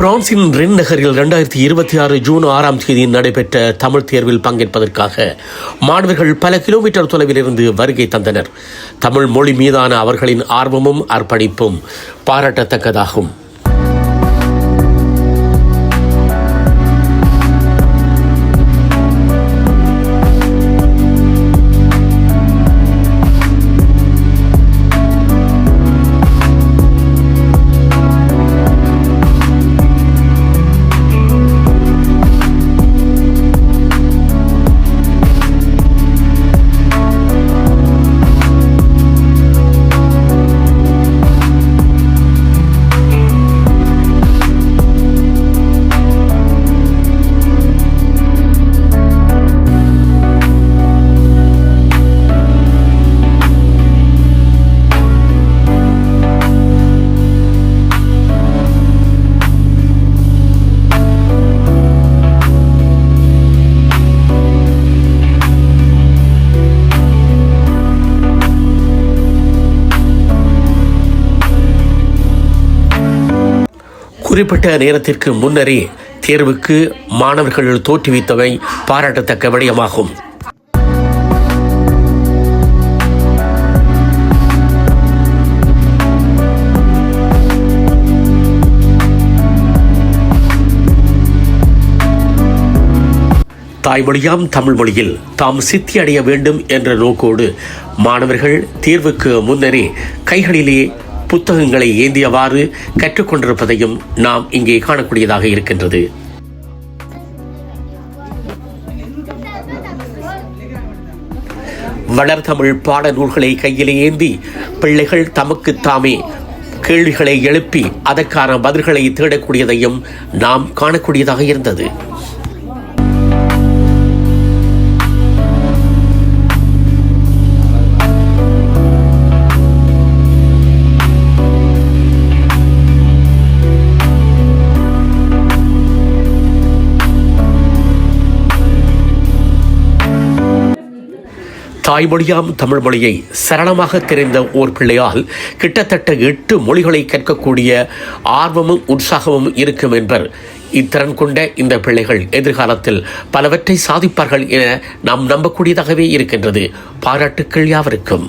பிரான்சின் ரென் நகரில் 2026 ஜூன் 6ஆம் தேதி நடைபெற்ற தமிழ் தேர்வில் பங்கேற்பதற்காக மாணவர்கள் பல கிலோமீட்டர் தொலைவில் இருந்து வருகை தந்தனர். தமிழ் மொழி மீதான அவர்களின் ஆர்வமும் அர்ப்பணிப்பும் பாராட்டத்தக்கதாகும். குறிப்பிட்ட நேரத்திற்கு முன்னரே தேர்வுக்கு மாணவர்கள் தோற்றுவித்தவை பாராட்டத்தக்க விடயமாகும். தாய்மொழியாம் தமிழ் மொழியில் தாம் சித்தி அடைய வேண்டும் என்ற நோக்கோடு மாணவர்கள் தேர்வுக்கு முன்னரே கைகளிலே புத்தகங்களை ஏந்தியவாறு கற்றுக்கொண்டிருப்பதையும் நாம் இங்கே காணக்கூடியதாக இருக்கின்றது. வளர்தமிழ் பாட நூல்களை கையிலே ஏந்தி பிள்ளைகள் தமக்கு தாமே கேள்விகளை எழுப்பி அதற்கான பதில்களை தேடக்கூடியதையும் நாம் காணக்கூடியதாக இருந்தது. தாய்மொழியாம் தமிழ் மொழியை சரளமாக தெரிந்த ஓர் பிள்ளையால் கிட்டத்தட்ட 8 மொழிகளை கற்கக்கூடிய ஆர்வமும் உற்சாகமும் இருக்கும் என்பர். இத்திறன் கொண்ட இந்த பிள்ளைகள் எதிர்காலத்தில் பலவற்றை சாதிப்பார்கள் என நாம் நம்பக்கூடியதாகவே இருக்கின்றது. பாராட்டுக்கள் யாவருக்கும்.